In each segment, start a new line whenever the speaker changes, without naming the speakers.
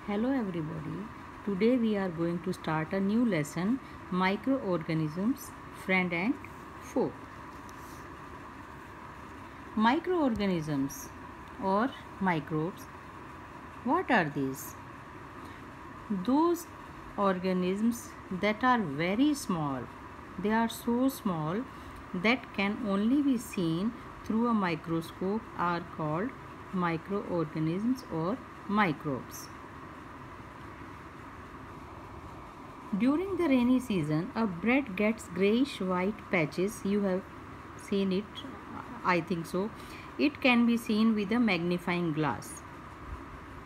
Hello everybody. Today we are going to start a new lesson, microorganisms, friend and foe. Microorganisms or microbes, what are these? Those organisms that are very small. They are so small that can only be seen through a microscope are called microorganisms or microbes. During the rainy season, a bread gets grayish white patches. You have seen it, I think so. It can be seen with a magnifying glass.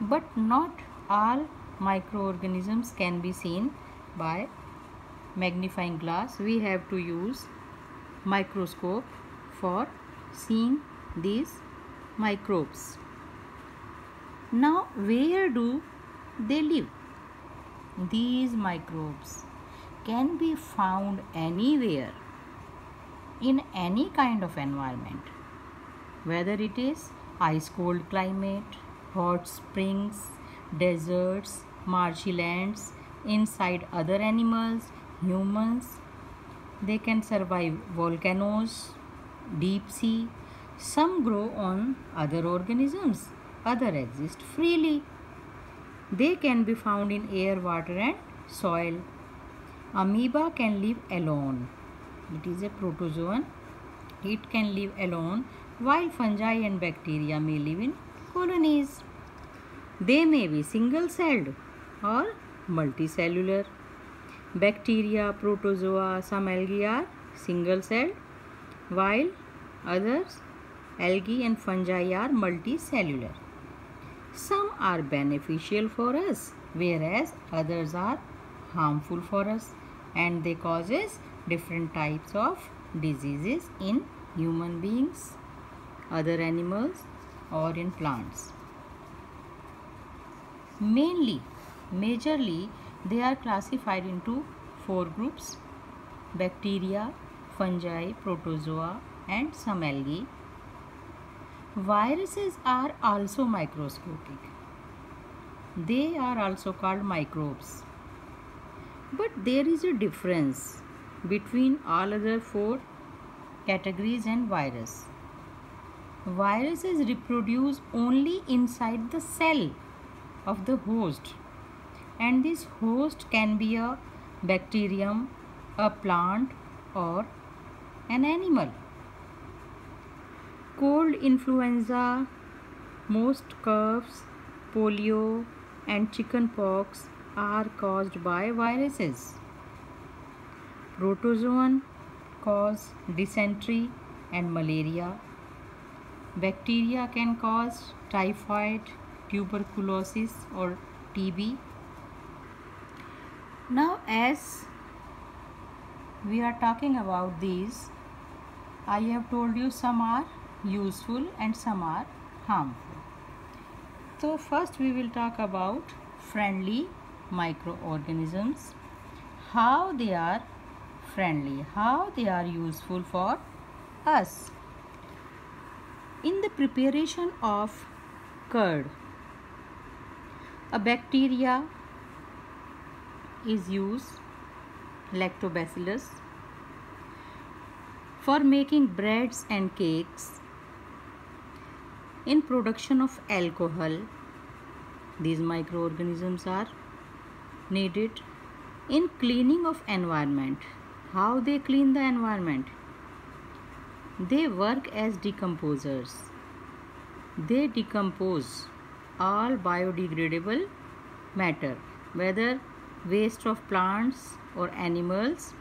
But not all microorganisms can be seen by magnifying glass. We have to use microscope for seeing these microbes. Now, where do they live? These microbes can be found anywhere in any kind of environment, whether it is ice cold climate, hot springs, deserts, marshy lands, inside other animals, humans. They can survive volcanoes, deep sea. Some grow on other organisms, others exist freely. They can be found in air, water and soil. Amoeba can live alone. It is a protozoan. It can live alone while fungi and bacteria may live in colonies. They may be single-celled or multicellular. Bacteria, protozoa, some algae are single-celled while others, algae and fungi are multicellular. Some are beneficial for us, whereas others are harmful for us, and they causes different types of diseases in human beings, other animals or in plants. Majorly, they are classified into 4 groups: bacteria, fungi, protozoa and some algae. Viruses are also microscopic. They are also called microbes. But there is a difference between all other 4 categories and virus. Viruses reproduce only inside the cell of the host, and this host can be a bacterium, a plant or an animal. Cold influenza, most coughs, polio and chickenpox are caused by viruses. Protozoan cause dysentery and malaria. Bacteria can cause typhoid, tuberculosis or TB. Now, as we are talking about these, I have told you some are useful and some are harmful. So first we will talk about friendly microorganisms, how they are friendly, how they are useful for us. In the preparation of curd, a bacteria is used, Lactobacillus, for making breads and cakes. In production of alcohol, these microorganisms are needed. In cleaning of environment, how they clean the environment? They work as decomposers. They decompose all biodegradable matter, whether waste of plants or animals.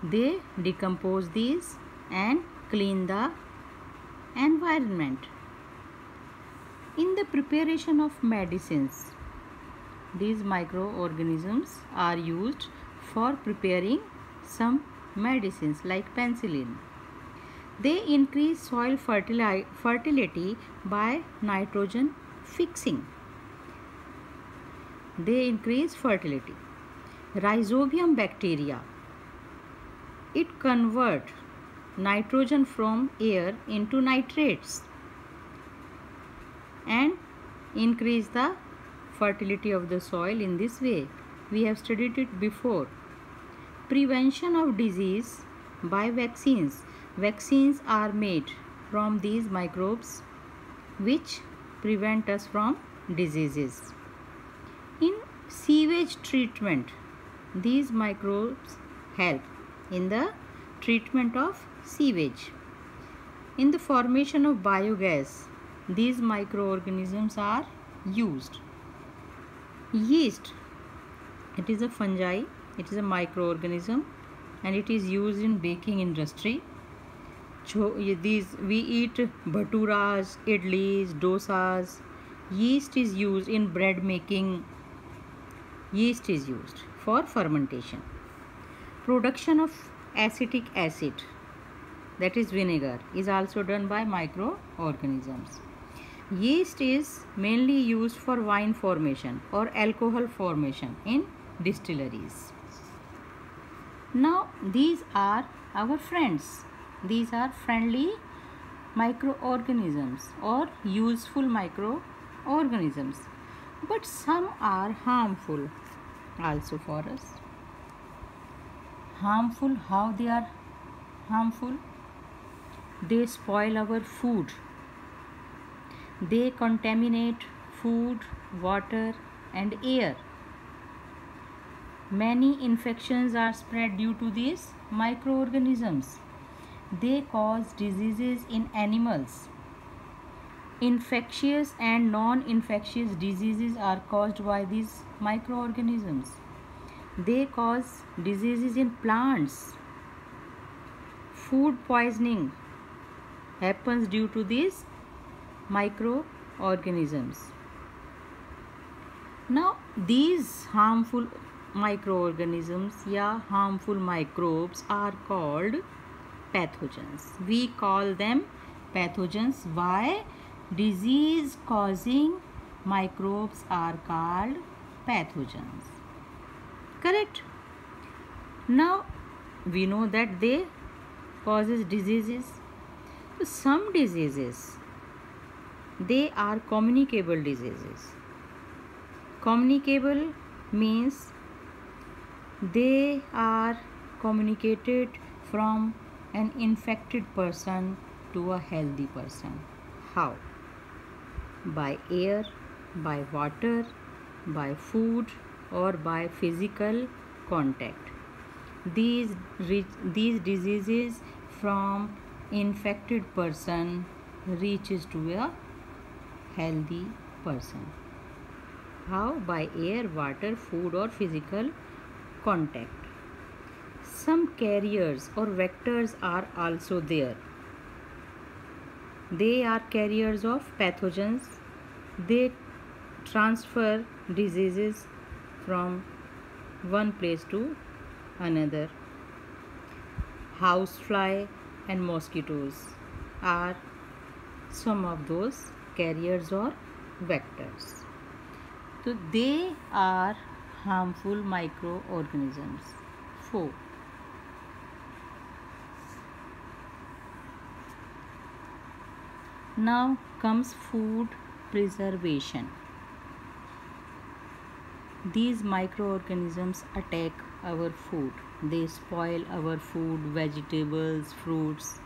They decompose these and clean the environment. In the preparation of medicines, these microorganisms are used for preparing some medicines like penicillin. They increase soil fertility by nitrogen fixing. They increase fertility. Rhizobium bacteria, it converts nitrogen from air into nitrates and increase the fertility of the soil in this way. We have studied it before. Prevention of disease by vaccines. Vaccines are made from these microbes which prevent us from diseases. In sewage treatment, these microbes help in the treatment of sewage. In the formation of biogas, these microorganisms are used. Yeast, it is a fungi, it is a microorganism and it is used in baking industry. We eat bhaturas, idlis, dosas. Yeast is used in bread making. Yeast is used for fermentation. Production of acetic acid, that is vinegar, is also done by microorganisms. Yeast is mainly used for wine formation or alcohol formation in distilleries. Now these are our friends. These are friendly microorganisms or useful microorganisms. But some are harmful also for us. Harmful, how they are harmful? They spoil our food. They contaminate food, water and air. Many infections are spread due to these microorganisms. They cause diseases in animals. Infectious and non-infectious diseases are caused by these microorganisms. They cause diseases in plants. Food poisoning happens due to these microorganisms. Now these harmful microorganisms या harmful microbes are called pathogens. We call them pathogens. Why? Disease causing microbes are called pathogens. Correct? Now we know that they causes diseases. Some diseases, they are communicable diseases. Communicable means they are communicated from an infected person to a healthy person. How? By air, by water, by food or by physical contact. These diseases from infected person reaches to a healthy person. How? By air, water, food or physical contact. Some carriers or vectors are also there. They are carriers of pathogens. They transfer diseases from one place to another. Housefly and mosquitoes are some of those carriers or vectors. So they are harmful microorganisms. 4. Now comes food preservation. These microorganisms attack our food. They spoil our food, vegetables, fruits.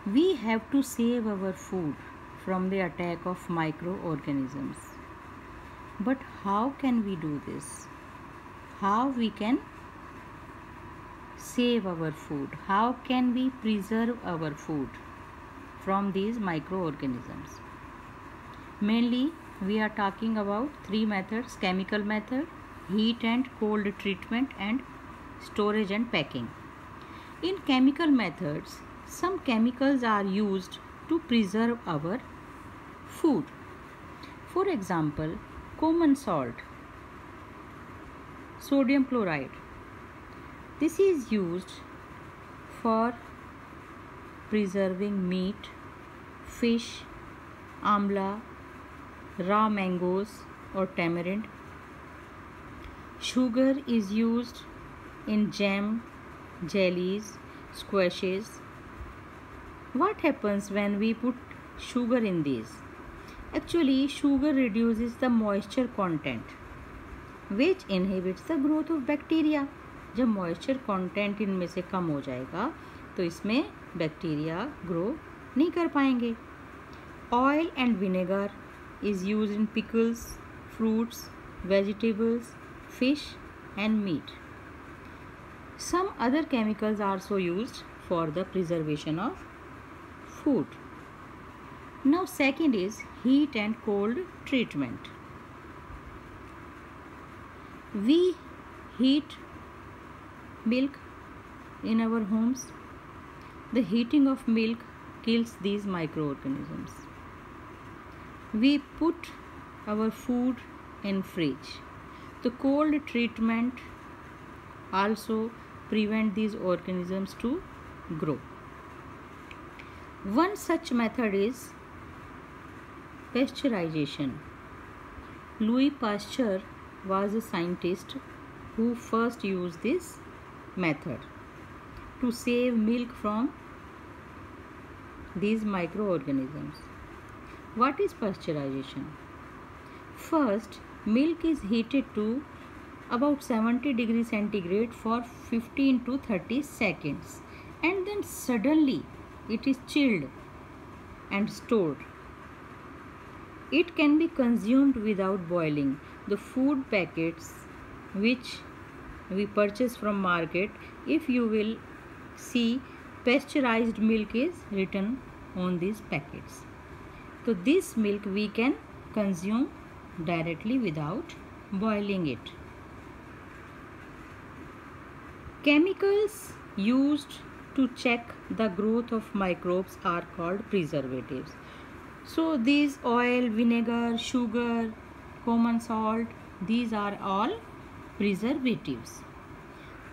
We have to save our food from the attack of microorganisms. But how can we do this? How we can save our food? How can we preserve our food from these microorganisms? Mainly we are talking about 3 methods: chemical method, heat and cold treatment, and storage and packing. In chemical methods, some chemicals are used to preserve our food. For example, common salt, sodium chloride. This is used for preserving meat, fish, amla, raw mangoes or tamarind. Sugar is used in jam, jellies, squashes. What happens when we put sugar in these? Actually, sugar reduces the moisture content which inhibits the growth of bacteria. जब moisture content इनमें से कम हो जाएगा तो इसमें bacteria grow नहीं कर पाएंगे. Oil and vinegar is used in pickles, fruits, vegetables, fish and meat. Some other chemicals are also used for the preservation of food. Now second is heat and cold treatment. We heat milk in our homes. The heating of milk kills these microorganisms. We put our food in fridge. The cold treatment also prevent these organisms to grow. One such method is pasteurization. Louis Pasteur was a scientist who first used this method to save milk from these microorganisms. What is pasteurization? First, milk is heated to about 70 degrees centigrade for 15 to 30 seconds and then suddenly it is chilled and stored. It can be consumed without boiling. The food packets which we purchase from market, if you will see, pasteurized milk is written on these packets. So this milk we can consume directly without boiling it. Chemicals used to check the growth of microbes are called preservatives. So these oil, vinegar, sugar, common salt, these are all preservatives.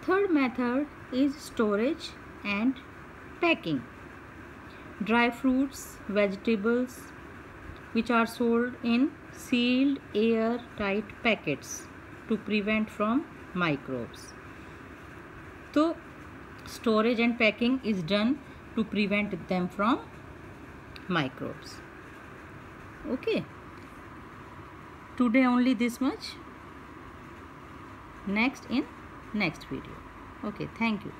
Third method is storage and packing. Dry fruits, vegetables which are sold in sealed air-tight packets to prevent from microbes. So storage and packing is done to prevent them from microbes. Okay. Today only this much. Next in next video. Okay, thank you.